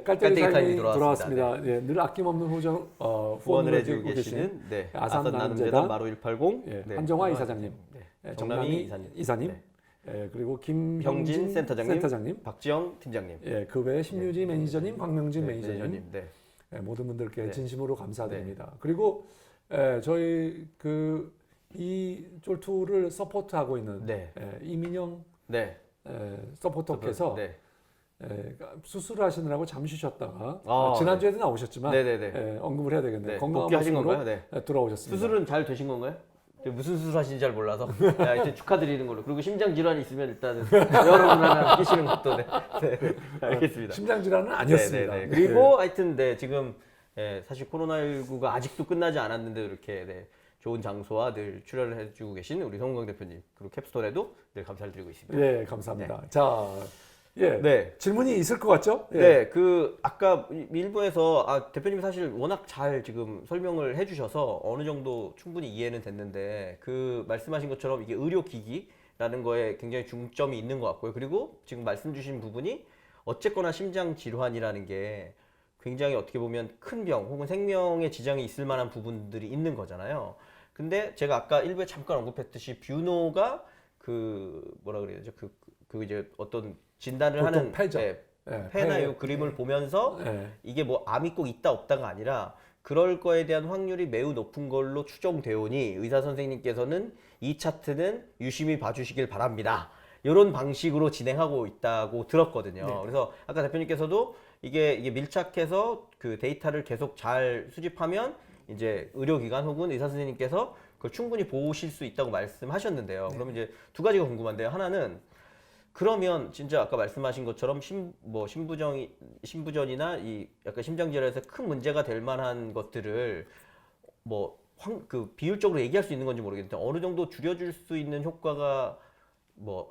깔때기 타임이 돌아왔습니다. 돌아왔습니다. 네, 늘 아낌없는 후원을 해주고 계시는 네, 아산 나눔재단 마루 180 네, 한정화 이사장님, 정남희 이사님, 네. 그리고 김형진 센터장님, 박지영 팀장님, 그 외에 신유지 매니저님, 광명진 네, 매니저님, 네. 모든 분들께 네. 진심으로 감사드립니다. 그리고 저희 이 쫄투를 서포트하고 있는 네. 이민영 네. 서포터께서 네. 수술을 하시느라고 잠시 쉬었다가 아, 지난주에도 나오셨지만 네네네. 언급을 해야 되겠네요. 네. 건강한 복귀하신 모습으로 건가요? 네. 돌아오셨습니다. 수술은 잘 되신 건가요? 무슨 수술 하신지 잘 몰라서 하여튼 축하드리는 걸로. 그리고 심장 질환이 있으면 일단은 여러분 하나 끼시는 것도 네. 알겠습니다. 심장 질환은 아니었습니다. 네. 그리고 하여튼 지금 사실 코로나19가 아직도 끝나지 않았는데 이렇게 좋은 장소와 늘 출연을 해주고 계신 우리 송은광 대표님 그리고 캡스톤에도 늘 감사를 드리고 있습니다. 네, 감사합니다. 자, 네. 질문이 있을 것 같죠? 네, 아까 일부에서 대표님이 사실 워낙 잘 지금 설명을 해주셔서 어느 정도 충분히 이해는 됐는데 말씀하신 것처럼 이게 의료기기라는 거에 굉장히 중점이 있는 것 같고요. 그리고 지금 말씀 주신 부분이 어쨌거나 심장 질환이라는 게 굉장히 어떻게 보면 큰 병 혹은 생명에 지장이 있을 만한 부분들이 있는 거잖아요. 근데 제가 아까 일부에 잠깐 언급했듯이 뷰노가 뭐라 그래야죠? 이제 어떤 진단을 하는 폐죠. 폐나 이 그림을 보면서 이게 뭐 암이 꼭 있다 없다가 아니라 그럴 거에 대한 확률이 매우 높은 걸로 추정되오니 의사 선생님께서는 이 차트는 유심히 봐주시길 바랍니다. 이런 방식으로 진행하고 있다고 들었거든요. 네. 그래서 아까 대표님께서도 이게 밀착해서 그 데이터를 계속 잘 수집하면 이제 의료기관 혹은 의사 선생님께서 그걸 충분히 보실 수 있다고 말씀하셨는데요. 그러면 이제 두 가지가 궁금한데요. 하나는 그러면 진짜 아까 말씀하신 것처럼 신부전이나 이 약간 심장질환에서 큰 문제가 될 만한 것들을 비율적으로 얘기할 수 있는 건지 모르겠는데 어느 정도 줄여줄 수 있는 효과가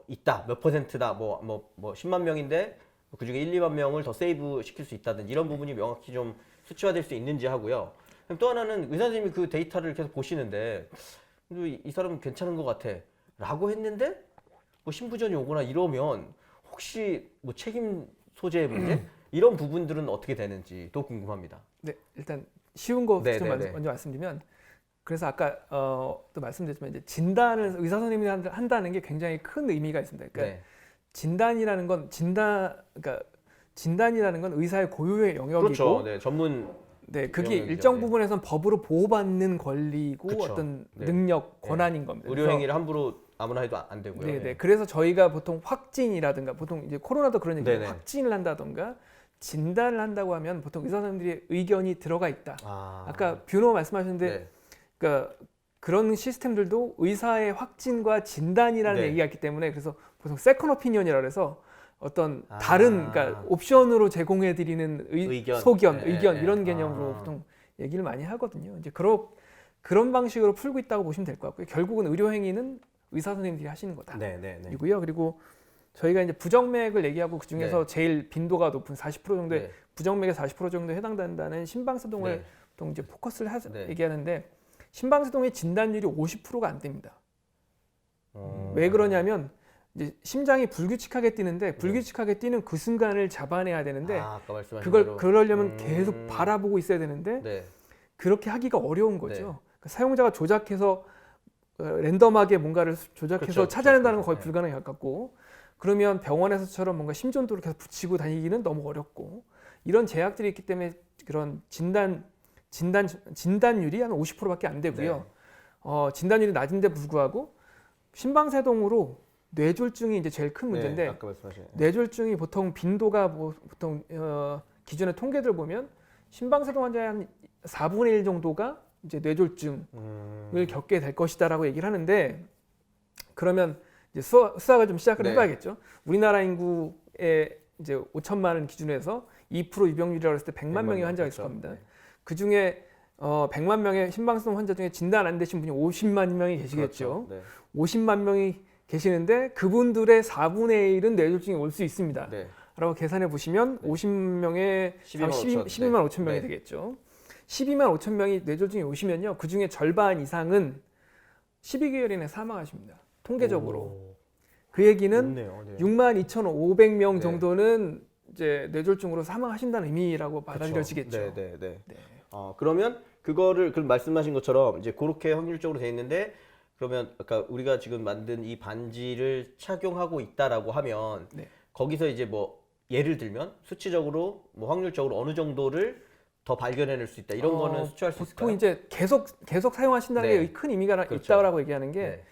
있다, 몇 퍼센트다, 10만 명인데 그중에 1, 2만 명을 더 세이브 시킬 수 있다든지 이런 부분이 명확히 좀 수치화될 수 있는지 하고요. 그럼 또 하나는 의사 선생님이 그 데이터를 계속 보시는데 이 사람은 괜찮은 것 같아 라고 했는데 신부전이 오거나 이러면 혹시 책임 소재의 문제? 이런 부분들은 어떻게 되는지 또 궁금합니다. 네, 일단 쉬운 거 좀 먼저 말씀드리면 그래서 아까 또 말씀드렸지만 이제 진단을 의사 선생님이 한다는 게 굉장히 큰 의미가 있습니다. 그러니까 진단이라는 건 진단이라는 건 의사의 고유의 영역이고 그렇죠. 네, 전문 그게 일정 부분에서는 법으로 보호받는 권리고 그쵸. 어떤 능력, 권한인 겁니다. 의료 행위를 함부로 아무나 해도 안 되고요. 네. 그래서 저희가 보통 확진이라든가 보통 이제 코로나도 그런 얘기예요. 확진을 한다던가 진단을 한다고 하면 보통 의사 선생님들의 의견이 들어가 있다. 아까 뷰노 말씀하셨는데 그러니까 그런 시스템들도 의사의 확진과 진단이라는 얘기가 있기 때문에 그래서 보통 세컨 오피니언이라고 해서 어떤 다른 그러니까 옵션으로 제공해 드리는 의견 이런 개념으로 보통 얘기를 많이 하거든요. 이제 그런 방식으로 풀고 있다고 보시면 될 것 같고요. 결국은 의료 행위는 의사 선생님들이 하시는 거다. 이고요. 그리고 저희가 이제 부정맥을 얘기하고 그 중에서 제일 빈도가 높은 40% 정도의 부정맥의 40% 정도에 해당된다는 심방세동을 보통 이제 포커스를 얘기하는데 심방세동의 진단율이 50%가 안 됩니다. 왜 그러냐면 이제 심장이 불규칙하게 뛰는데 불규칙하게 뛰는 그 순간을 잡아내야 되는데 그러려면 계속 바라보고 있어야 되는데 그렇게 하기가 어려운 거죠. 그러니까 사용자가 조작해서 랜덤하게 뭔가를 조작해서 찾아낸다는 건 거의 불가능에 가깝고 그러면 병원에서처럼 뭔가 심전도를 계속 붙이고 다니기는 너무 어렵고 이런 제약들이 있기 때문에 그런 진단율이 한 50%밖에 안 되고요. 진단율이 낮은데 불구하고 심방세동으로 뇌졸중이 이제 제일 큰 문제인데 뇌졸중이 보통 빈도가 보통 기존의 통계들 보면 심방세동 환자의 한 4분의 1 정도가 이제 뇌졸중을 겪게 될 것이다라고 얘기를 하는데 그러면 이제 수학을 좀 시작을 해봐야겠죠. 우리나라 인구의 이제 5천만을 기준으로 2% 유병률이라고 했을 때 100만 명의 환자가 있을 겁니다. 그 중에 100만 명의 심방세동 환자 중에 진단 안 되신 분이 50만 명이 계시겠죠. 50만 명이 계시는데 그분들의 4분의 1은 뇌졸중이 올 수 있습니다. 라고 계산해 보시면 50명에 12만 5천 명이 되겠죠. 12만 5천 명이 뇌졸중이 오시면요. 그 중에 절반 이상은 12개월 이내에 사망하십니다. 통계적으로. 그 얘기는 6만 2,500명 정도는 이제 뇌졸중으로 사망하신다는 의미라고 받아들여지겠죠. 네. 그러면 그거를 그 말씀하신 것처럼 이제 그렇게 확률적으로 돼 있는데 그러면 아까 우리가 지금 만든 이 반지를 착용하고 있다라고 하면 네. 거기서 이제 뭐 예를 들면 수치적으로 뭐 확률적으로 어느 정도를 더 발견해낼 수 있다 이런 거는 수치할 수 있을까요? 보통 이제 계속 사용하신다는 네. 게 큰 의미가 그렇죠. 있다라고 얘기하는 게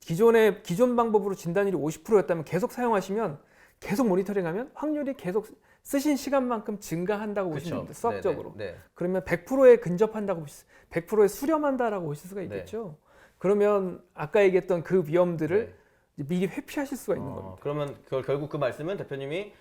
기존 방법으로 진단율이 50%였다면 계속 사용하시면 계속 모니터링하면 확률이 계속 쓰신 시간만큼 증가한다고 보시면 됩니다. 수학적으로. 그러면 100%에 근접한다고 100%에 수렴한다라고 보실 수가 있겠죠. 그러면 아까 얘기했던 그 위험들을 미리 회피하실 수가 있는 겁니다. 그러면 결국 그 말씀은 대표님이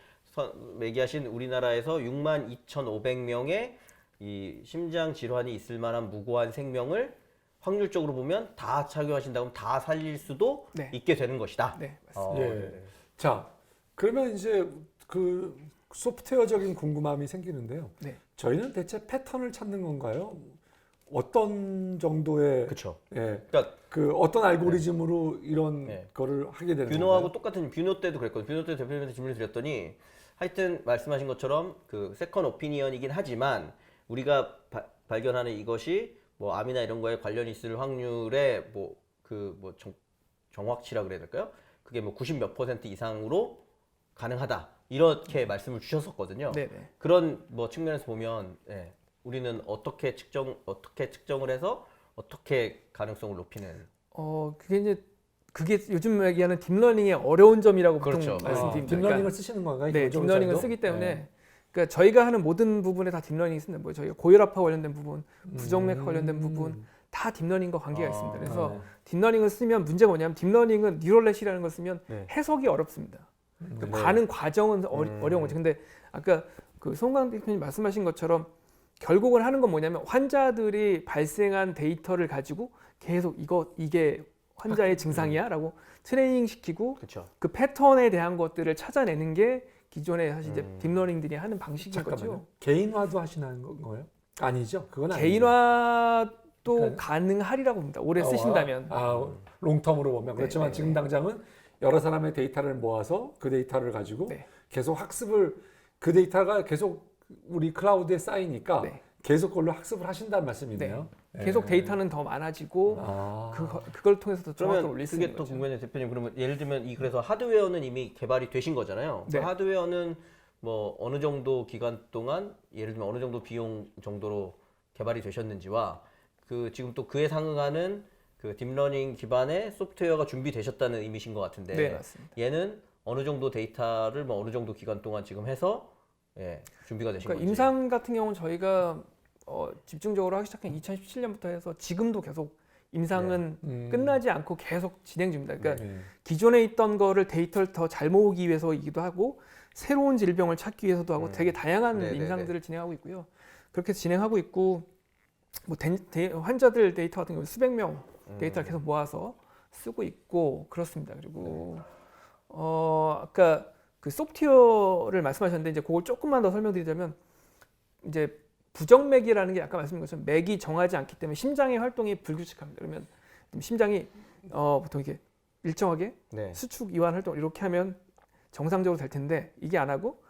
얘기하신 우리나라에서 62,500명의 이 심장 질환이 있을 만한 무고한 생명을 확률적으로 보면 다 착용하신다면 다 살릴 수도 있게 되는 것이다. 네, 맞습니다. 자, 그러면 이제 그 소프트웨어적인 궁금함이 생기는데요. 네. 저희는 대체 패턴을 찾는 건가요? 어떤 정도의 그렇죠. 그러니까 그 어떤 알고리즘으로 이런 거를 하게 되는 뷰노하고 건가요? 똑같은 뷰노 때도 그랬거든요. 뷰노 때 대표님한테 질문을 드렸더니 하여튼 말씀하신 것처럼 그 세컨 오피니언이긴 하지만 우리가 발견하는 이것이 뭐 암이나 이런 거에 관련이 있을 확률의 정확치라 그래야 될까요? 그게 뭐 90 몇 % 이상으로 가능하다 이렇게 말씀을 주셨었거든요. 네네. 그런 뭐 측면에서 보면 우리는 어떻게 측정을 해서 어떻게 가능성을 높이는? 그게 요즘 얘기하는 딥러닝의 어려운 점이라고 보통 그렇죠. 말씀드립니다. 딥러닝을 쓰시는 건가요? 네, 기본적으로 딥러닝을 잘도? 쓰기 때문에 그러니까 저희가 하는 모든 부분에 다 딥러닝이 있습니다. 뭐 저희가 고혈압과 관련된 부분, 부정맥과 관련된 부분 다 딥러닝과 관계가 있습니다. 그래서 딥러닝을 쓰면 문제가 뭐냐면 딥러닝은 뉴럴넷이라는 걸 쓰면 해석이 어렵습니다. 가는 과정은 어려운 거죠. 근데 아까 그 송강 대표님 말씀하신 것처럼 결국은 하는 건 뭐냐면 환자들이 발생한 데이터를 가지고 계속 이게 환자의 증상이야라고 트레이닝 시키고 그 패턴에 대한 것들을 찾아내는 게 기존의 사실 이제 딥러닝들이 하는 방식인 거죠. 개인화도 하시는 거예요? 아니죠. 그건 아니죠. 개인화도 가능하리라고 봅니다. 오래 쓰신다면. 롱텀으로 보면 그렇지만 네. 지금 당장은 여러 사람의 데이터를 모아서 그 데이터를 가지고 계속 학습을 그 데이터가 계속 우리 클라우드에 쌓이니까 계속 그걸로 학습을 하신다는 말씀이네요. 계속 데이터는 더 많아지고 그걸 통해서 더 정확도를 올릴 수 있는 그게 또 거죠. 궁금해요, 대표님. 그러면 예를 들면 그래서 하드웨어는 이미 개발이 되신 거잖아요. 그 하드웨어는 뭐 어느 정도 기간 동안 예를 들면 어느 정도 비용 정도로 개발이 되셨는지와 그 지금 또 그에 상응하는 그 딥러닝 기반의 소프트웨어가 준비되셨다는 의미신 것 같은데 네, 맞습니다. 얘는 어느 정도 데이터를 뭐 어느 정도 기간 동안 지금 해서 준비가 되신 건지. 임상 같은 경우는 저희가 집중적으로 하기 시작한 2017년부터 해서 지금도 계속 임상은 끝나지 않고 계속 진행 중입니다. 그러니까 기존에 있던 거를 데이터를 더 잘 모으기 위해서이기도 하고 새로운 질병을 찾기 위해서도 하고 되게 다양한 임상들을 진행하고 있고요. 그렇게 진행하고 있고 뭐 환자들 데이터 같은 경우 수백 명 데이터를 계속 모아서 쓰고 있고 그렇습니다. 그리고 아까 그 소프트웨어를 말씀하셨는데 이제 그걸 조금만 더 설명드리자면 이제 부정맥이라는 게 아까 말씀드린 것처럼 맥이 정하지 않기 때문에 심장의 활동이 불규칙합니다. 그러면 심장이 보통 이렇게 일정하게 수축 이완 활동 이렇게 하면 정상적으로 될 텐데 이게 안 하고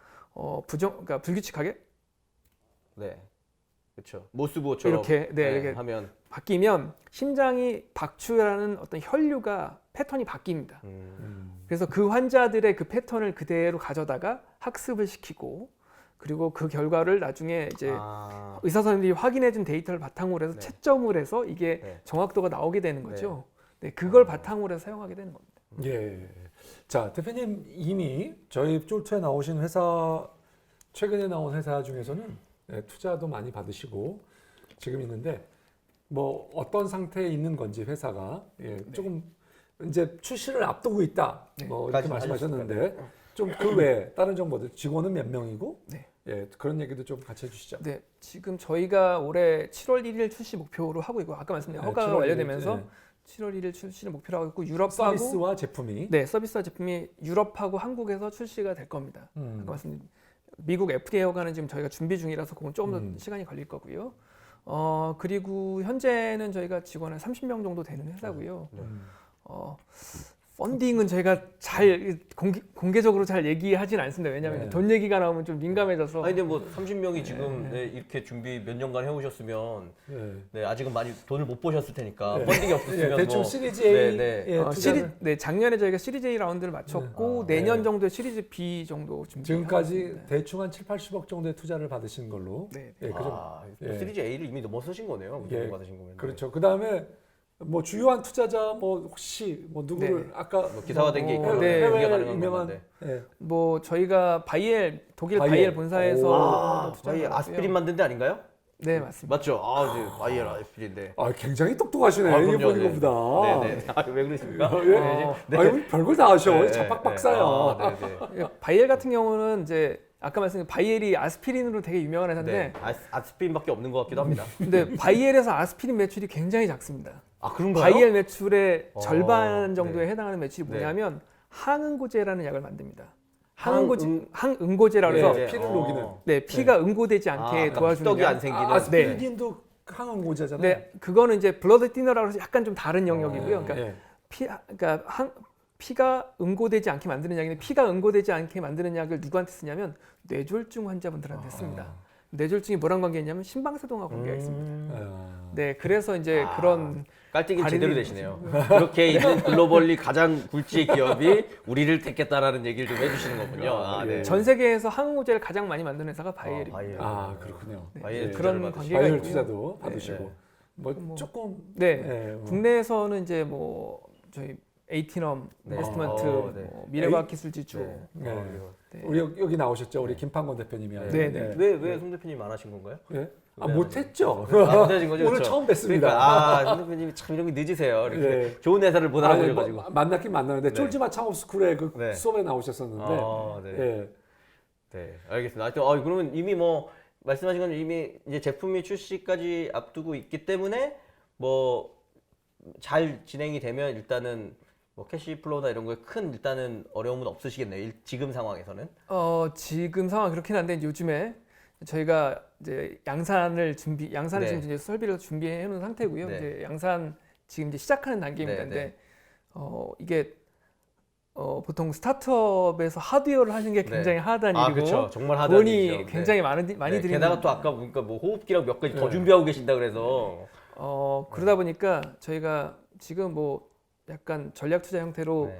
그러니까 불규칙하게 그렇죠. 모스부호처럼 이렇게 하면 바뀌면 심장이 박출하는 어떤 혈류가 패턴이 바뀝니다. 그래서 그 환자들의 그 패턴을 그대로 가져다가 학습을 시키고 그리고 그 결과를 나중에 이제 의사 선생님들이 확인해준 데이터를 바탕으로 해서 채점을 해서 이게 정확도가 나오게 되는 거죠. 그걸 바탕으로 해서 사용하게 되는 겁니다. 예. 자, 대표님 이미 저희 쫄투에 나오신 회사 최근에 나온 회사 중에서는 투자도 많이 받으시고 지금 있는데 뭐 어떤 상태에 있는 건지 회사가 조금 이제 출시를 앞두고 있다. 뭐 이렇게 말씀하셨는데 좀 그 외에 다른 정보들 직원은 몇 명이고 그런 얘기도 좀 같이 해주시죠. 네, 지금 저희가 올해 7월 1일 출시 목표로 하고 있고 아까 말씀드린 허가가 완료되면서 7월 1일 출시를 목표로 하고 있고 유럽하고 서비스와 제품이 서비스와 제품이 유럽하고 한국에서 출시가 될 겁니다. 아까 말씀드린 미국 FDA 허가는 지금 저희가 준비 중이라서 그건 조금 더 시간이 걸릴 거고요. 그리고 현재는 저희가 직원 한 30명 정도 되는 회사고요. 펀딩은 저희가 잘 공개적으로 잘 얘기하진 않습니다. 왜냐하면 네. 돈 얘기가 나오면 좀 민감해져서. 아니 근데 뭐 30명이 지금 네, 이렇게 준비 몇 년간 해오셨으면 네, 아직은 많이 돈을 못 보셨을 테니까 펀딩이 없었으면 대충 뭐 시리즈 A 작년에 저희가 시리즈 A 라운드를 마쳤고 내년 정도에 시리즈 B 정도 준비. 지금까지 대충 한 7, 80억 정도의 투자를 받으신 걸로. 네. 예, 그 시리즈 A를 이미 넘어서신 거네요. 예, 받으신 거면. 그렇죠. 그 다음에 뭐 주요한 투자자 뭐 혹시 뭐 누구를 아까 뭐 기사화된 게 있고 네. 공개 해외 가능한 유명한 건데. 뭐 저희가 독일 바이엘 본사에서 바이엘 아스피린 만든 데 아닌가요? 네, 맞습니다. 맞죠? 아, 네, 바이엘 아스피린데. 굉장히 똑똑하시네. 아, 이게 그럼요, 보는 것보다. 네네. 아, 왜 그러십니까? 아유, 별걸 다 아셔. 네, 잡박 네. 박사야. 아, 네네. 바이엘 같은 경우는 이제 아까 말씀드린 바이엘이 아스피린으로 되게 유명한 회사인데 네. 아스피린밖에 없는 것 같기도 합니다. 근데 바이엘에서 아스피린 매출이 굉장히 작습니다. 아, 그런가요? 바이엘 매출의 어, 절반 정도에 네. 해당하는 매출이 네. 뭐냐면 항응고제라는 약을 만듭니다. 항응- 항응고제라고 해서 네, 피를 어. 녹이는. 네, 피가 응고되지 않게 그러니까 도와주는 떡이 약. 안 생기는. 아스피린도 항응고제잖아요. 네, 그거는 이제 블러드 티너라고 해서 약간 좀 다른 영역이고요. 그러니까 예. 피가 응고되지 않게 만드는 약인데 피가 응고되지 않게 만드는 약을 누구한테 쓰냐면 뇌졸중 환자분들한테 씁니다. 뇌졸중이 뭐랑 관계있냐면 심방세동과 관계가 있습니다. 네, 그래서 이제 그런 깔때기 발인이- 제대로 되시네요. 그렇게 있는 글로벌리 가장 굴지 기업이 우리를 택했다라는 얘기를 좀 해주시는 거군요. 아, 네. 전 세계에서 항응고제를 가장 많이 만드는 회사가 바이엘입니다. 바이엘. 그렇군요. 바이엘 그런 투자를 관계가 바이올 있고요. 투자도 받으시고. 네. 뭐 조금 네, 국내에서는 이제 뭐 저희 에이티넘 네. 인베스트먼트, 네. 뭐 미래과학기술지주, 네. 우리 여기 나오셨죠. 우리 김판건 대표님이. 네. 왜 송 대표님 안 하신 건가요? 네? 못했죠. 못 하신 거죠? 오늘 그렇죠? 처음 뵀습니다. 그러니까, 송 대표님이 참 이런 게 늦으세요. 이렇게 네. 좋은 회사를 못 알아보셔가지고. 만났긴 만나는데 네. 쫄지마 창업스쿨에 그 네. 수업에 나오셨었는데. 네. 예. 네, 알겠습니다. 하여튼 그러면 이미 뭐 말씀하신 건 이미 이제 제품이 출시까지 앞두고 있기 때문에 뭐 잘 진행이 되면 일단은 뭐 캐시플로우나 이런 거에 큰 일단은 어려움은 없으시겠네요. 지금 상황에서는. 지금 상황 그렇긴 한데 요즘에 저희가 이제 양산을 네. 지금 이제 설비를 준비해 놓은 상태고요. 네. 이제 양산 지금 이제 시작하는 단계입니다. 네, 근데 이게 보통 스타트업에서 하드웨어를 하는 게 굉장히 하드한 일이고 그렇죠. 정말 하다는 돈이 일이죠. 굉장히 많이 드리는 게다가 또 아까 보니까 뭐 호흡기랑 몇 가지 더 네. 준비하고 계신다 그래서. 그러다 보니까 저희가 지금 뭐 약간 전략 투자 형태로 네.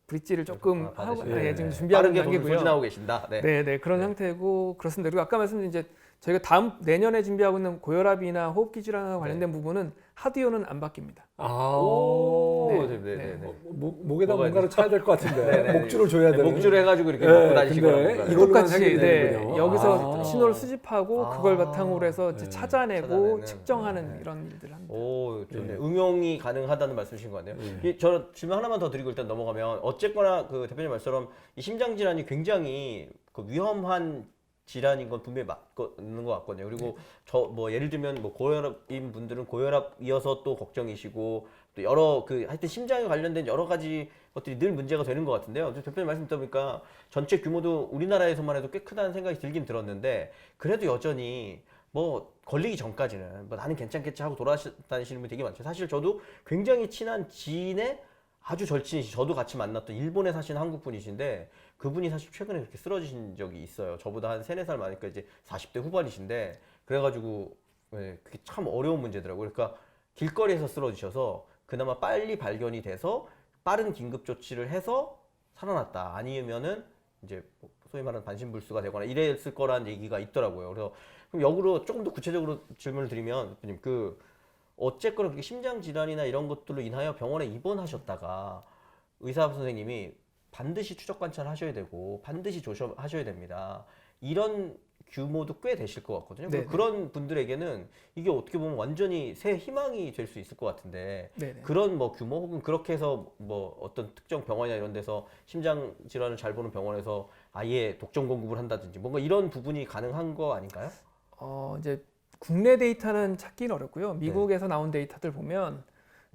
브릿지를 조금 아, 하고 받으시네. 지금 준비하는 빠르게 돈을 단계고요. 소진하고 계신다. 네. 네, 그런 네. 상태고 그렇습니다. 그리고 아까 말씀드린 이제 저희가 내년에 준비하고 있는 고혈압이나 호흡기 질환과 관련된 부분은 하드웨어는 안 바뀝니다. 오, 네. 네. 목에다 뭐가 뭔가를 차야 될 것 같은데. 네. 목줄을 줘야 되는. 목줄 해가지고 이렇게 네, 먹고 다니시거나 근데 뭔가. 이걸로만 똑같이 해결되는군요. 여기서 신호를 수집하고 아. 그걸 바탕으로 해서 이제 네. 찾아내고 찾아내는. 측정하는 이런 일들을 합니다. 오, 좋네. 예. 응용이 가능하다는 말씀이신 것 같네요. 예. 저 질문 하나만 더 드리고 일단 넘어가면 어쨌거나 그 대표님 말처럼 이 심장 질환이 굉장히 그 위험한 질환인 건 분명히 맞는 것 같거든요. 그리고 저 뭐 예를 들면 뭐 고혈압인 분들은 고혈압이어서 또 걱정이시고 또 여러 그 하여튼 심장에 관련된 여러 가지 것들이 늘 문제가 되는 것 같은데요. 대표님 말씀 들어보니까 전체 규모도 우리나라에서만 해도 꽤 크다는 생각이 들긴 들었는데 그래도 여전히 뭐 걸리기 전까지는 뭐 나는 괜찮겠지 하고 돌아다니시는 분이 되게 많죠. 사실 저도 굉장히 친한 지인의 아주 절친이시, 저도 같이 만났던 일본에 사시는 한국 분이신데 그분이 사실 최근에 그렇게 쓰러지신 적이 있어요. 저보다 한 3-4살 많으니까 이제 40대 후반이신데 그래가지고 네, 그게 참 어려운 문제더라고요. 그러니까 길거리에서 쓰러지셔서 그나마 빨리 발견이 돼서 빠른 긴급 조치를 해서 살아났다. 아니면은 이제 소위 말하는 반신불수가 되거나 이랬을 거라는 얘기가 있더라고요. 그래서 그럼 역으로 조금 더 구체적으로 질문을 드리면 대표님 그 어쨌거나 그렇게 심장 질환이나 이런 것들로 인하여 병원에 입원하셨다가 의사 선생님이 반드시 추적 관찰하셔야 되고 반드시 조심하셔야 됩니다. 이런 규모도 꽤 되실 것 같거든요. 네네. 그런 분들에게는 이게 어떻게 보면 완전히 새 희망이 될 수 있을 것 같은데 네네. 그런 뭐 규모 혹은 그렇게 해서 뭐 어떤 특정 병원이나 이런 데서 심장 질환을 잘 보는 병원에서 아예 독점 공급을 한다든지 뭔가 이런 부분이 가능한 거 아닌가요? 이제 국내 데이터는 찾기는 어렵고요. 미국에서 나온 데이터들 보면,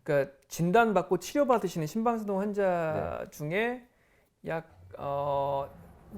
그러니까 진단받고 치료받으시는 심방세동 환자 중에 약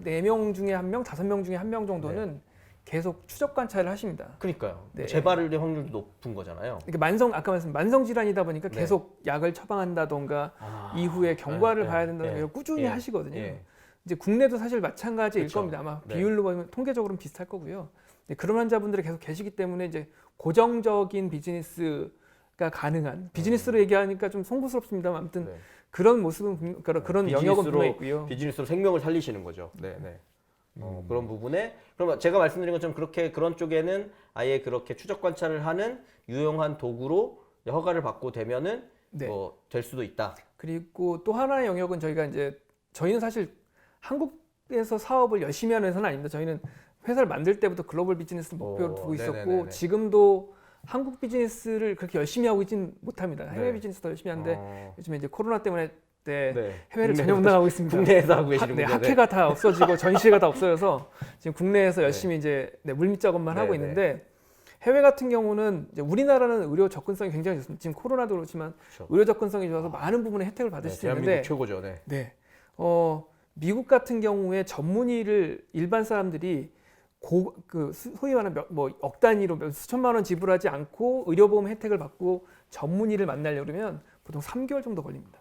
4명 중에 1명, 5명 중에 1명 정도는 계속 추적 관찰을 하십니다. 그러니까요. 네. 재발될 확률도 높은 거잖아요. 그러니까 아까 말씀 만성 질환이다 보니까 네. 계속 약을 처방한다던가 이후에 경과를 봐야 된다는 걸 꾸준히 예. 하시거든요. 예. 이제 국내도 사실 마찬가지일 그렇죠. 겁니다. 아마 네. 비율로 보면 통계적으로는 비슷할 거고요. 네, 그런 환자분들이 계속 계시기 때문에 이제 고정적인 비즈니스가 가능한 비즈니스로 얘기하니까 좀 송구스럽습니다만 아무튼 네. 그런 모습은 그런 영역은 분명히 있고요. 비즈니스로 생명을 살리시는 거죠. 네, 네. 그런 부분에 그럼 제가 말씀드린 것처럼 그런 쪽에는 아예 그렇게 추적 관찰을 하는 유용한 도구로 허가를 받고 되면은 네. 뭐 될 수도 있다. 그리고 또 하나의 영역은 저희는 사실 한국에서 사업을 열심히 하는 회사는 아닙니다. 저희는 회사를 만들 때부터 글로벌 비즈니스 목표를 두고 있었고 네네네네. 지금도 한국 비즈니스를 그렇게 열심히 하고 있지는 못합니다. 해외 네. 비즈니스 더 열심히 하는데 요즘에 이제 코로나 때문에 네. 해외를 전혀 못 나가고 있습니다. 국내에서 하고 계시는군요. 학회가 다 없어지고 전시회가 다 없어져서 지금 국내에서 열심히 이제 물밑 작업만 네, 하고 있는데 해외 같은 경우는 이제 우리나라는 의료 접근성이 굉장히 좋습니다. 지금 코로나도 그렇지만 그렇죠. 의료 접근성이 좋아서 많은 부분의 혜택을 받을 수 대한민국 있는데 최고죠. 네. 네. 미국 같은 경우에 전문의를 일반 사람들이 소위 말하는 억 단위로 수천만 원 지불하지 않고 의료보험 혜택을 받고 전문의를 만나려고 그러면 보통 3개월 정도 걸립니다.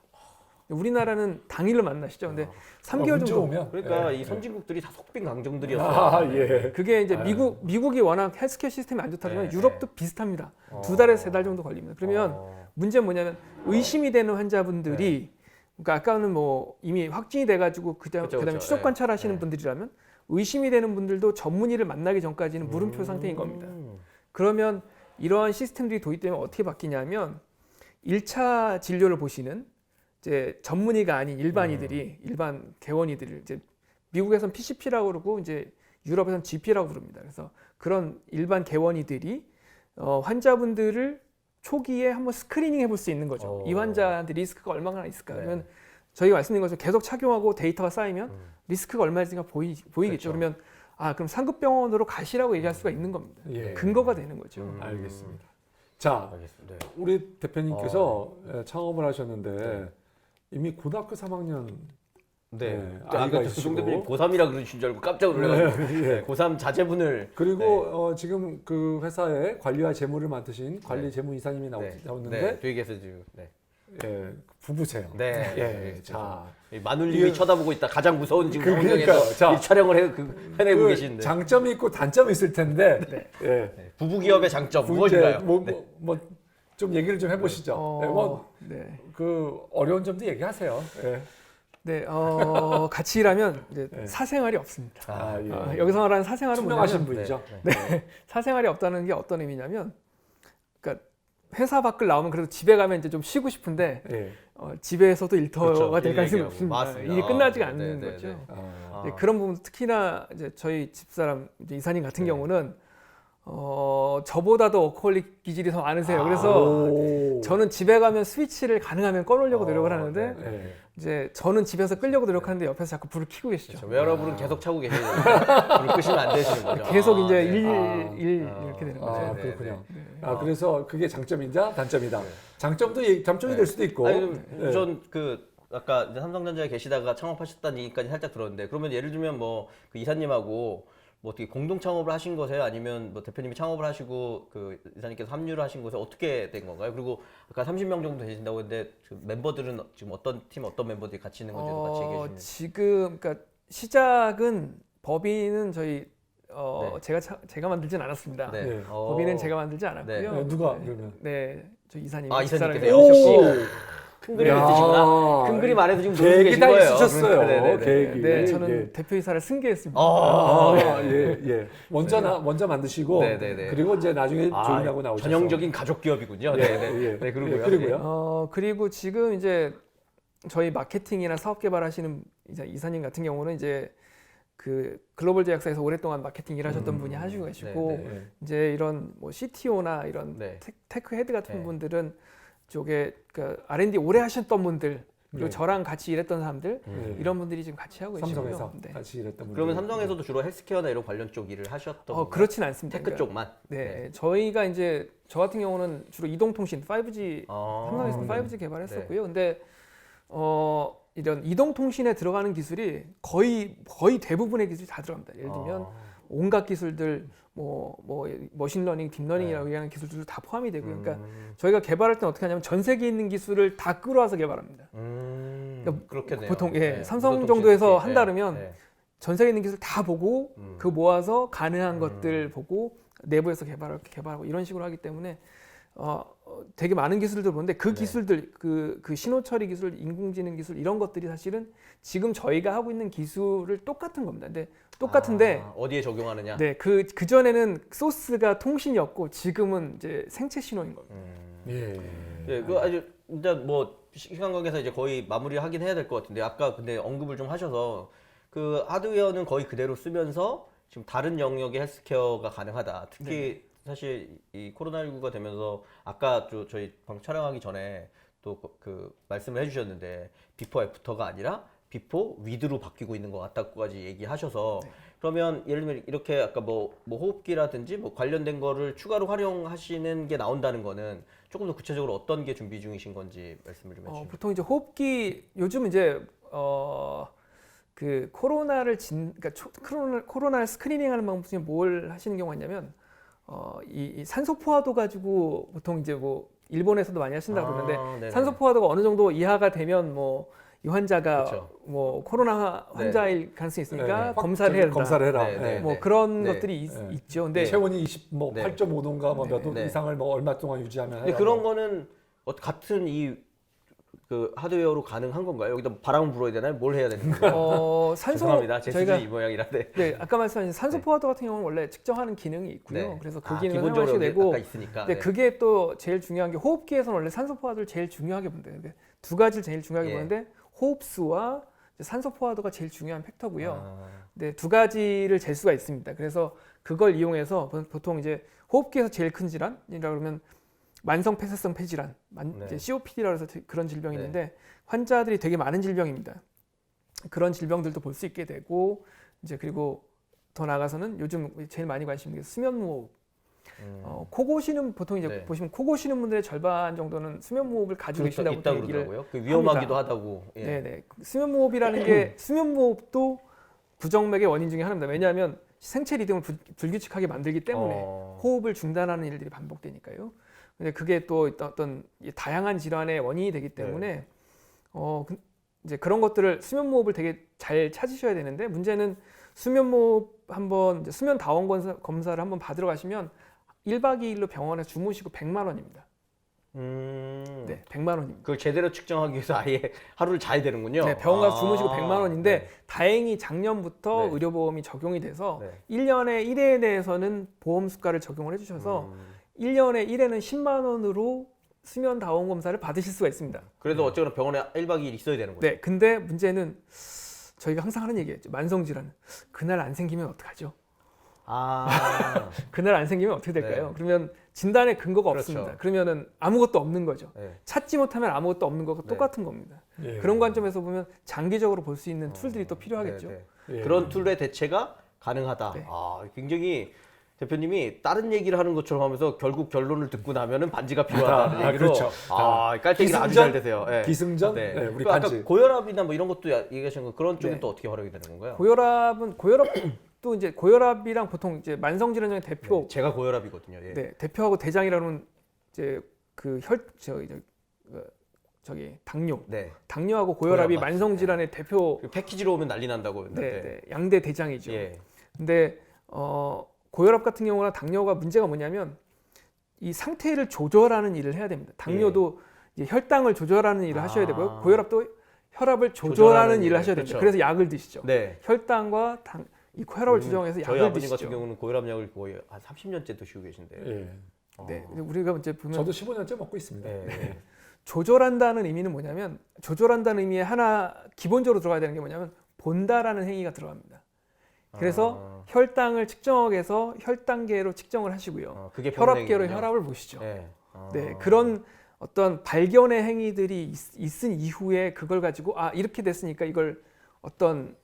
우리나라는 당일로 만나시죠. 근데 3개월 정도 오면 그러니까 이 선진국들이 다 속빈 강정들이었어요. 예. 그게 이제 미국이 워낙 헬스케어 시스템이 안 좋다 보면 유럽도 비슷합니다. 2달에서 3달 정도 걸립니다. 그러면 문제는 뭐냐면 의심이 되는 환자분들이 그러니까 아까는 뭐 이미 확진이 돼가지고 그다음에 추적 관찰하시는 분들이라면 의심이 되는 분들도 전문의를 만나기 전까지는 물음표 상태인 겁니다. 그러면 이러한 시스템들이 도입되면 어떻게 바뀌냐면 1차 진료를 보시는 이제 전문의가 아닌 일반이들이 일반 개원이들을 이제 미국에서는 PCP라고 그러고 이제 유럽에서는 GP라고 부릅니다. 그래서 그런 일반 개원이들이 환자분들을 초기에 한번 스크리닝 해볼 수 있는 거죠. 이 환자한테 리스크가 얼마나 있을까? 그러면 저희가 말씀드린 것처럼 계속 착용하고 데이터가 쌓이면 리스크가 얼마인지가 보이겠죠. 그렇죠. 그러면 그럼 상급병원으로 가시라고 얘기할 수가 있는 겁니다. 예. 근거가 되는 거죠. 알겠습니다. 자, 알겠습니다. 네. 우리 대표님께서 창업을 하셨는데 이미 고등학교 3학년 네. 아이가 그 있으시고 정대표님 고3이라 그러신 줄 알고 깜짝 놀라가지고 예. 고3 자제분을 그리고 지금 그 회사에 관리와 재무를 맡으신 관리 재무 이사님이 나오는데 저희께서 지금 예, 부부세요. 네. 예, 자, 마눌님이 쳐다보고 있다. 가장 무서운 지금 그러니까요. 환경에서 자, 이 촬영을 해내고 계신데 장점이 있고 단점이 있을 텐데 예. 부부 기업의 장점 무엇인가요? 좀 얘기를 좀 해보시죠. 그 어려운 점도 얘기하세요. 예. 네, 같이 일하면 이제 사생활이 없습니다. 예. 여기서 말하는 사생활은 투명하신 뭐냐면 분이죠. 사생활이 없다는 게 어떤 의미냐면, 그러니까 회사 밖을 나오면 그래도 집에 가면 이제 좀 쉬고 싶은데 예. 집에서도 일터가 될 가능성이 얘기하고. 없습니다. 맞습니다. 일이 끝나지가 않는 네, 네, 거죠. 네. 네, 그런 부분 특히나 이제 저희 집사람 이제 이사님 같은 경우는 저보다도 워커홀릭 기질이 더 많으세요. 그래서 저는 집에 가면 스위치를 가능하면 꺼놓으려고 노력을 하는데 네. 이제 저는 집에서 끄려고 노력하는데 옆에서 자꾸 불을 켜고 계시죠. 웨어러블은 계속 차고 계시는 거죠. 불을 끄시면 안 되시는 거죠. 계속 이제 네. 이렇게 되는 거죠. 네, 그렇군요. 네. 그래서 그게 장점이자 단점이다. 장점도 장점이 될 수도 있고. 예. 전 아까 이제 삼성전자에 계시다가 창업하셨다는 얘기까지 살짝 들었는데 그러면 예를 들면 뭐 그 이사님하고 뭐 어떻게 공동 창업을 하신 거세요? 아니면 뭐 대표님이 창업을 하시고 그 이사님께서 합류를 하신 것에 어떻게 된 건가요? 그리고 아까 30명 정도 되신다고 했는데 그 멤버들은 지금 어떤 멤버들이 같이 있는 건지도 같이 얘기해 주시면. 지금 그러니까 시작은 법인은 저희 제가 만들진 않았습니다. 네. 네. 법인은 제가 만들지 않았고요. 네, 누가 그러면? 네, 저 이사님. 이사님께서요? 큰 그림 야. 있으시구나. 큰 그림 안에서 지금 놀고 계획이 계신 다 거예요. 있으셨어요. 네네네. 계획이. 네, 저는 예. 대표이사를 승계했습니다. 예. 먼저 만드시고 네네네. 그리고 이제 나중에 조인하고 나오셨어요. 전형적인 가족 기업이군요. 네, 그리고요. 그리고요. 그리고 지금 이제 저희 마케팅이나 사업 개발하시는 이사님 같은 경우는 이제 그 글로벌 제약사에서 오랫동안 마케팅 일하셨던 분이 하시고 계시고 이제 이런 뭐 CTO나 이런 테크 헤드 같은 분들은 쪽에 그 R&D 오래 하셨던 분들 그리고 저랑 같이 일했던 사람들 이런 분들이 지금 같이 하고 계시고요. 삼성에서 같이 일했던 분들. 그러면 삼성에서도 주로 헬스케어나 이런 관련 쪽 일을 하셨던 건가요? 그렇진 않습니다. 테크 쪽만. 네, 저희가 이제 저 같은 경우는 주로 이동통신 5G 삼성에서 5G 개발했었고요. 근데 이런 이동통신에 들어가는 기술이 거의 대부분의 기술이 다 들어갑니다. 예를 들면 온갖 기술들 뭐 머신러닝, 딥러닝이라고 얘기하는 기술들도 다 포함이 되고요. 그러니까 저희가 개발할 때는 어떻게 하냐면 전 세계에 있는 기술을 다 끌어와서 개발합니다. 그러니까 그렇겠네요. 보통 네. 삼성 정도에서 네. 한다면 네. 전 세계에 있는 기술 다 보고 그 모아서 가능한 것들 보고 내부에서 개발하고 이런 식으로 하기 때문에 되게 많은 기술들 보는데 그 기술들 그 신호 처리 기술, 인공지능 기술 이런 것들이 사실은 지금 저희가 하고 있는 기술을 똑같은 겁니다. 근데 똑같은데 어디에 적용하느냐? 네, 그 전에는 소스가 통신이었고 지금은 이제 생체 신호인 겁니다. 예. 예, 그 아주 일단 뭐 시간 관계에서 이제 거의 마무리하긴 해야 될 것 같은데 아까 근데 언급을 좀 하셔서 그 하드웨어는 거의 그대로 쓰면서 지금 다른 영역의 헬스케어가 가능하다. 특히 사실 이 코로나19가 되면서 아까 저희 방금 촬영하기 전에 또 그 말씀을 해주셨는데 비포 애프터가 아니라 비포 위드로 바뀌고 있는 것 같다고까지 얘기하셔서 그러면 예를 들면 이렇게 아까 뭐 호흡기라든지 뭐 관련된 거를 추가로 활용하시는 게 나온다는 거는 조금 더 구체적으로 어떤 게 준비 중이신 건지 말씀을 좀 해주시면. 보통 이제 호흡기 요즘 이제 그 코로나를 그러니까 코로나를 스크리닝하는 방법 중에 뭘 하시는 경우가 있냐면 이 산소 포화도 가지고 보통 이제 뭐 일본에서도 많이 하신다고 그러는데 네네. 산소 포화도가 어느 정도 이하가 되면 뭐 이 환자가 그쵸. 뭐 코로나 환자일 가능성이 있으니까 네. 검사를 해야 된다. 검사를 해라. 네, 네. 뭐 그런 네. 것들이 네. 있죠. 근데 체온이 20, 네. 8.5도인가 뭐 몇 도 네. 이상을 뭐 얼마 동안 유지하면 근데 해라. 그런 거는 같은 그 하드웨어로 가능한 건가요? 여기다 바람을 불어야 되나요? 뭘 해야 되는 건가요? 산소 죄송합니다. 제 저희가 수준이 이 모양이라데. 네, 아까 말씀하신 산소 네. 포화도 같은 경우는 원래 측정하는 기능이 있고요. 네. 그래서 그 기능을 기본적으로 사용하시게 되고 아까 있으니까. 근데 그게 또 제일 중요한 게 호흡기에서는 원래 산소 포화도를 제일 중요하게 본대요. 근데 두 가지를 제일 중요하게 예. 보는데 호흡수와 이제 산소 포화도가 제일 중요한 팩터고요. 아, 네, 두 가지를 잴 수가 있습니다. 그래서 그걸 이용해서 보통 이제 호흡기에서 제일 큰 질환이라 그러면 만성 폐쇄성 폐질환, 이제 COPD라고 해서 그런 질병이 있는데 환자들이 되게 많은 질병입니다. 그런 질병들도 볼 수 있게 되고 이제 그리고 더 나아가서는 요즘 제일 많이 관심 있는 게 수면무호흡. 코 고시는 보통 이제 보시면 코 고시는 분들의 절반 정도는 수면무호흡을 가지고 계신다고 있다고 얘기를 그러더라고요. 그 위험하기도 하다고. 예. 네네. 수면무호흡이라는 게 수면무호흡도 부정맥의 원인 중에 하나입니다. 왜냐하면 생체 리듬을 불규칙하게 만들기 때문에 호흡을 중단하는 일들이 반복되니까요. 근데 그게 또 어떤 다양한 질환의 원인이 되기 때문에 이제 그런 것들을 수면무호흡을 되게 잘 찾으셔야 되는데 문제는 수면무호흡 한번 이제 수면 다원 검사를 한번 받으러 가시면 1박 2일로 병원에서 주무시고 100만 원입니다. 네, 100만 원입니다. 그걸 제대로 측정하기 위해서 아예 하루를 자야 되는군요. 네, 병원 가서 주무시고 100만 원인데 네. 다행히 작년부터 네. 의료보험이 적용이 돼서 네. 1년에 1회에 대해서는 보험 수가를 적용을 해주셔서 1년에 1회는 10만 원으로 수면 다원 검사를 받으실 수가 있습니다. 그래도 어쨌거나 병원에 1박 2일 있어야 되는 거죠. 네, 근데 문제는 저희가 항상 하는 얘기겠죠. 만성질환. 그날 안 생기면 어떡하죠? 그날 안 생기면 어떻게 될까요? 네. 그러면 진단에 근거가 그렇죠. 없습니다. 그러면은 아무것도 없는 거죠. 네. 찾지 못하면 아무것도 없는 거가 네. 똑같은 겁니다. 예. 그런 관점에서 보면 장기적으로 볼 수 있는 툴들이 또 필요하겠죠. 네, 예. 그런 툴의 대체가 가능하다. 네. 굉장히 대표님이 다른 얘기를 하는 것처럼 하면서 결국 결론을 듣고 나면은 반지가 필요하다는 얘기로. 그렇죠. 깔때기를 아주 잘 되세요. 네. 기승전? 네. 네, 우리 그 아까 반지. 고혈압이나 뭐 이런 것도 얘기하신 거 그런 쪽은 네. 또 어떻게 활용이 되는 건가요? 고혈압도 이제 고혈압이랑 보통 이제 만성질환 중에 대표 네, 제가 고혈압이거든요. 예. 네, 대표하고 대장이라는 이제 그 당뇨. 네. 당뇨하고 고혈압이 고혈압 만성질환의 대표 그 패키지로 오면 난리 난다고 했는데. 네, 양대 대장이죠. 예. 근데 고혈압 같은 경우나 당뇨가 문제가 뭐냐면 이 상태를 조절하는 일을 해야 됩니다. 당뇨도 이제 혈당을 조절하는 일을 하셔야 되고요. 고혈압도 혈압을 조절하는 일을 하셔야 됩니다. 그렇죠. 그래서 약을 드시죠. 네. 혈당과 이 혈압을 조정해서 저희 약을 아버님 드시죠. 같은 경우는 고혈압약을 거의 한 30년째 드시고 계신데. 예. 네, 우리가 이제 보면 저도 15년째 먹고 있습니다. 네. 조절한다는 의미는 뭐냐면 조절한다는 의미에 하나 기본적으로 들어가야 되는 게 뭐냐면 본다라는 행위가 들어갑니다. 그래서 혈당을 측정해서 혈당계로 측정을 하시고요. 그게 혈압계로 병원행위군요. 혈압을 보시죠. 네. 네, 그런 어떤 발견의 행위들이 있은 이후에 그걸 가지고 이렇게 됐으니까 이걸 어떤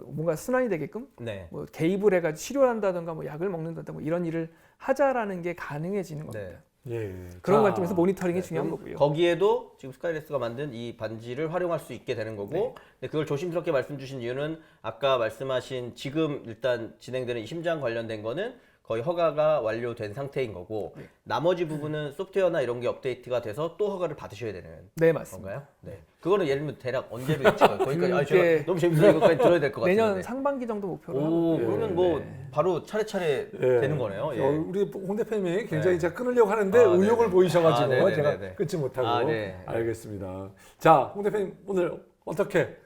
뭔가 순환이 되게끔 네. 뭐 개입을 해가지고 치료를 한다든가 뭐 약을 먹는다든가 뭐 이런 일을 하자라는 게 가능해지는 겁니다. 네. 예. 그런 자, 관점에서 모니터링이 네, 중요한 그럼 거고요. 거기에도 지금 스카이렉스가 만든 이 반지를 활용할 수 있게 되는 거고, 네. 근데 그걸 조심스럽게 말씀 주신 이유는 아까 말씀하신 지금 일단 진행되는 이 심장 관련된 거는 거의 허가가 완료된 상태인 거고, 네. 나머지 부분은 소프트웨어나 이런 게 업데이트가 돼서 또 허가를 받으셔야 되는 네, 맞습니다. 건가요? 네. 그거는 예를 들면 대략 언제로 예측을 거기까지 그게 제가 너무 재밌어서 이것까지 들어야 될 것 같은데. 내년 상반기 정도 목표로 하고 오, 있고요. 그러면 뭐 바로 차례차례 예. 되는 거네요. 예. 우리 홍 대표님이 굉장히 네. 제가 끊으려고 하는데 아, 의욕을 네네. 보이셔가지고 아, 네네네네. 제가 끊지 못하고 아, 네. 알겠습니다. 자, 홍 대표님 오늘 어떻게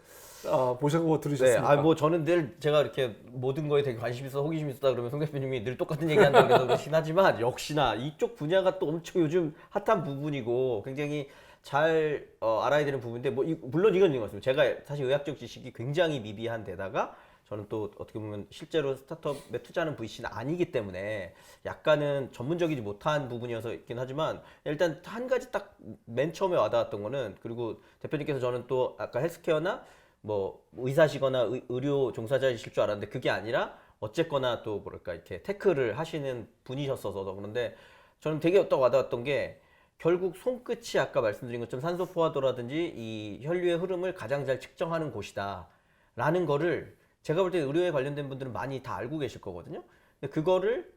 보시고 네, 들으셨습니까? 뭐 저는 늘 제가 이렇게 모든 거에 되게 관심 있어, 호기심 있다 그러면 송 대표님이 늘 똑같은 얘기한다고 그래서 그렇긴 하지만 역시나 이쪽 분야가 또 엄청 요즘 핫한 부분이고 굉장히 잘 알아야 되는 부분인데 뭐 물론 이건 있는 것 같습니다. 제가 사실 의학적 지식이 굉장히 미비한 데다가 저는 또 어떻게 보면 실제로 스타트업에 투자하는 VC는 아니기 때문에 약간은 전문적이지 못한 부분이어서 있긴 하지만 일단 한 가지 딱 맨 처음에 와닿았던 거는, 그리고 대표님께서 저는 또 아까 헬스케어나 뭐 의사시거나 의료 종사자이실 줄 알았는데 그게 아니라 어쨌거나 또 뭐랄까 이렇게 테크를 하시는 분이셨어서 그런데 저는 되게 또 와닿았던 게 결국 손끝이 아까 말씀드린 것처럼 산소 포화도라든지 이 혈류의 흐름을 가장 잘 측정하는 곳이다 라는 거를 제가 볼 때 의료에 관련된 분들은 많이 다 알고 계실 거거든요. 근데 그거를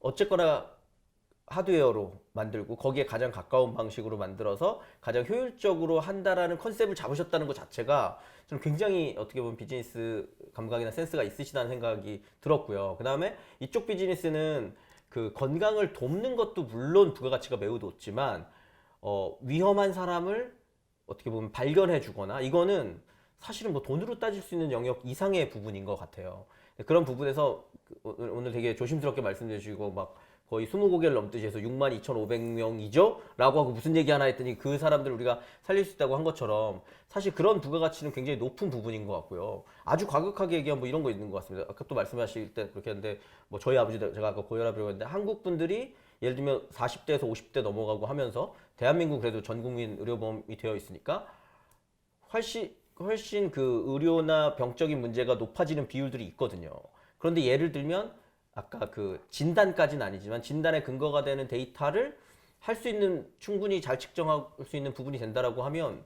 어쨌거나 하드웨어로 만들고 거기에 가장 가까운 방식으로 만들어서 가장 효율적으로 한다라는 컨셉을 잡으셨다는 것 자체가 저는 굉장히 어떻게 보면 비즈니스 감각이나 센스가 있으시다는 생각이 들었고요. 그 다음에 이쪽 비즈니스는 그 건강을 돕는 것도 물론 부가가치가 매우 높지만 위험한 사람을 어떻게 보면 발견해 주거나 이거는 사실은 뭐 돈으로 따질 수 있는 영역 이상의 부분인 것 같아요. 그런 부분에서 오늘 되게 조심스럽게 말씀해 주시고 막 거의 20고개를 넘듯이 해서 62,500명이죠? 라고 하고 무슨 얘기 하나 했더니 그 사람들 우리가 살릴 수 있다고 한 것처럼 사실 그런 부가가치는 굉장히 높은 부분인 것 같고요. 아주 과격하게 얘기하면 뭐 이런 거 있는 것 같습니다. 아까 또 말씀하실 때 그렇게 했는데 뭐 저희 아버지도 제가 아까 고혈압이라고 했는데 한국 분들이 예를 들면 40대에서 50대 넘어가고 하면서 대한민국 그래도 전 국민 의료보험이 되어 있으니까 훨씬 그 의료나 병적인 문제가 높아지는 비율들이 있거든요. 그런데 예를 들면 아까 그 진단까지는 아니지만 진단의 근거가 되는 데이터를 할 수 있는 충분히 잘 측정할 수 있는 부분이 된다라고 하면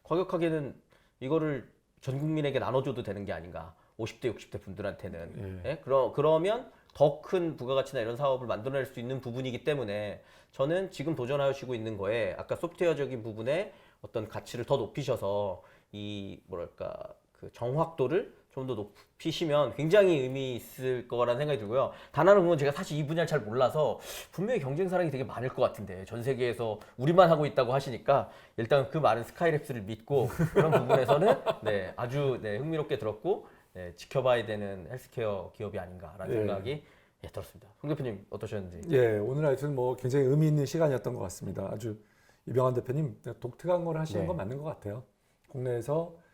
과격하게는 이거를 전 국민에게 나눠줘도 되는 게 아닌가. 50대, 60대 분들한테는. 예? 그러면 더 큰 부가가치나 이런 사업을 만들어낼 수 있는 부분이기 때문에 저는 지금 도전하시고 있는 거에 아까 소프트웨어적인 부분에 어떤 가치를 더 높이셔서 이 뭐랄까 그 정확도를 좀 더 높이시면 굉장히 의미 있을 거라는 생각이 들고요. 단 하나 보면 제가 사실 이 분야를 잘 몰라서 분명히 경쟁사랑이 되게 많을 것 같은데 전 세계에서 우리만 하고 있다고 하시니까 일단 그 많은 스카이랩스를 믿고 그런 부분에서는 네, 아주 네, 흥미롭게 들었고 네, 지켜봐야 되는 헬스케어 기업이 아닌가라는 생각이 들었습니다. 홍 대표님 어떠셨는지? 예, 오늘 하여튼 뭐 굉장히 의미 있는 시간이었던 것 같습니다. 아주 이병환 대표님 독특한 걸 하시는 건 맞는 것 같아요. 국내에서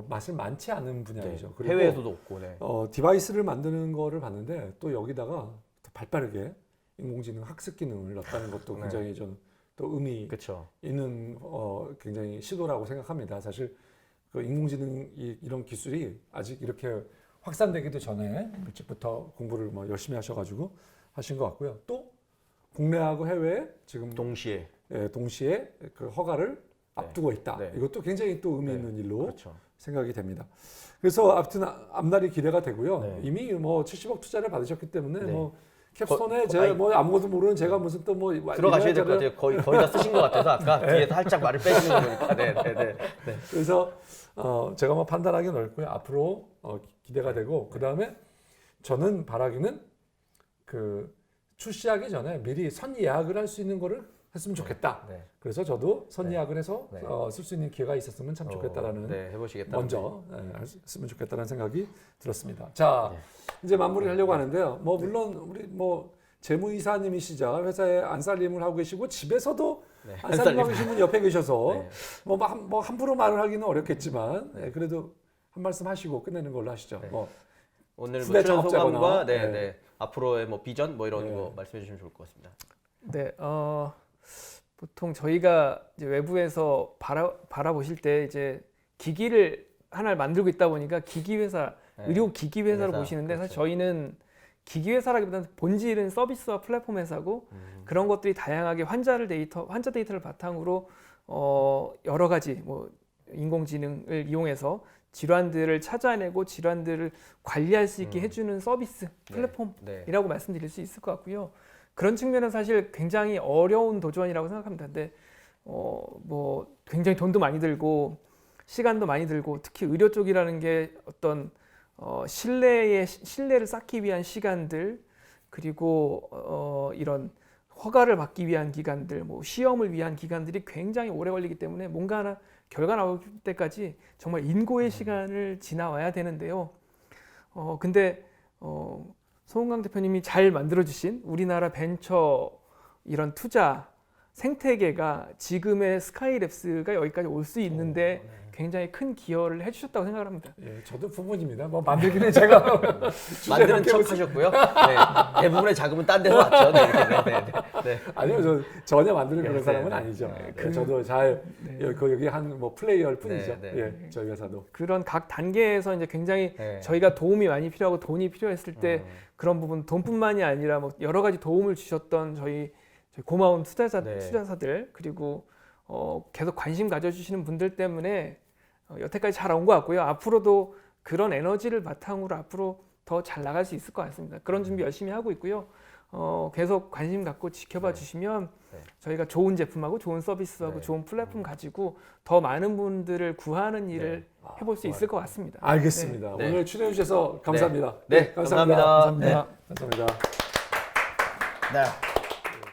맛을 많지 않은 분야이죠. 네, 그리고 해외에서도 없고. 네. 디바이스를 만드는 거를 봤는데 또 여기다가 더 발빠르게 인공지능 학습 기능을 넣었다는 것도 네. 굉장히 저는 또 의미 그쵸. 있는 굉장히 시도라고 생각합니다. 사실 그 인공지능 이런 기술이 아직 이렇게 확산되기도 전에 일찍부터 공부를 뭐 열심히 하셔가지고 하신 것 같고요. 또 국내하고 해외에 지금 동시에 그 허가를 앞두고 있다. 네. 이것도 굉장히 또 의미 있는 일로 그렇죠. 생각이 됩니다. 그래서 아무튼 앞날이 기대가 되고요. 네. 이미 뭐 70억 투자를 받으셨기 때문에 네. 뭐 캡스톤에 아니, 뭐 아무것도 모르는 제가 무슨 또 뭐 들어가셔야 될 것 같아요. 거의 다 쓰신 것 같아서 아까 뒤에 살짝 말을 빼시는 거 보니까. 네. 그래서 제가 뭐 판단하기는 어렵고요. 앞으로 기대가 되고 그 다음에 저는 바라기는 그 출시하기 전에 미리 선 예약을 할 수 있는 거를 했으면 좋겠다. 네. 그래서 저도 선 예약을 해서 네. 쓸 수 있는 기회가 있었으면 참 좋겠다라는 해보시겠다. 먼저 했으면 좋겠다는 생각이 들었습니다. 자, 이제 마무리를 하려고 하는데요. 뭐 물론 우리 뭐 재무이사님이시자 회사에 안살림을 하고 계시고 집에서도 안살림하고 계신 분 옆에 계셔서 뭐 함부로 말을 하기는 어렵겠지만 그래도 한 말씀 하시고 끝내는 걸로 하시죠. 네. 뭐 오늘 뭐 후배 출연 소감과 창업자거나, 앞으로의 뭐 비전 뭐 이런 거 말씀해 주시면 좋을 것 같습니다. 네, 보통 저희가 이제 외부에서 바라보실 때 이제 기기를 하나를 만들고 있다 보니까 기기 회사, 의료 기기 회사를 보시는데 사실 저희는 기기 회사라기보다는 본질은 서비스와 플랫폼 회사고 그런 것들이 다양하게 환자 데이터를 바탕으로 여러 가지 뭐 인공지능을 이용해서 질환들을 찾아내고 질환들을 관리할 수 있게 해주는 서비스 플랫폼이라고 말씀드릴 수 있을 것 같고요. 그런 측면은 사실 굉장히 어려운 도전이라고 생각합니다. 근데 뭐 굉장히 돈도 많이 들고 시간도 많이 들고 특히 의료 쪽이라는 게 어떤 신뢰를 쌓기 위한 시간들 그리고 이런 허가를 받기 위한 기간들, 뭐 시험을 위한 기간들이 굉장히 오래 걸리기 때문에 뭔가 하나 결과 나올 때까지 정말 인고의 시간을 지나와야 되는데요. 근데 소은강 대표님이 잘 만들어주신 우리나라 벤처 이런 투자 생태계가 지금의 스카이랩스가 여기까지 올 수 있는데 굉장히 큰 기여를 해주셨다고 생각을 합니다. 예, 저도 부모님이다. 뭐 만들기는 제가 만드는 척 하셨고요. 네, 대부분의 자금은 딴 데서 왔죠. 네, 네. 아니요, 저 전혀 만드는 그런 네, 사람은 네, 아니죠. 네, 예, 저도 잘 여기 한 뭐 플레이어일 뿐이죠. 예, 저희 회사도 그런 각 단계에서 이제 굉장히 저희가 도움이 많이 필요하고 돈이 필요했을 때 그런 부분 돈뿐만이 아니라 뭐 여러 가지 도움을 주셨던 저희 고마운 투자사들 그리고 계속 관심 가져주시는 분들 때문에 여태까지 잘 온 것 같고요. 앞으로도 그런 에너지를 바탕으로 앞으로 더 잘 나갈 수 있을 것 같습니다. 그런 준비 열심히 하고 있고요. 계속 관심 갖고 지켜봐 주시면 저희가 좋은 제품하고 좋은 서비스하고 좋은 플랫폼 가지고 더 많은 분들을 구하는 일을 해볼 수 있을 것 같습니다. 알겠습니다. 오늘 출연해 주셔서 감사합니다. 네, 감사합니다. 감사합니다. 네.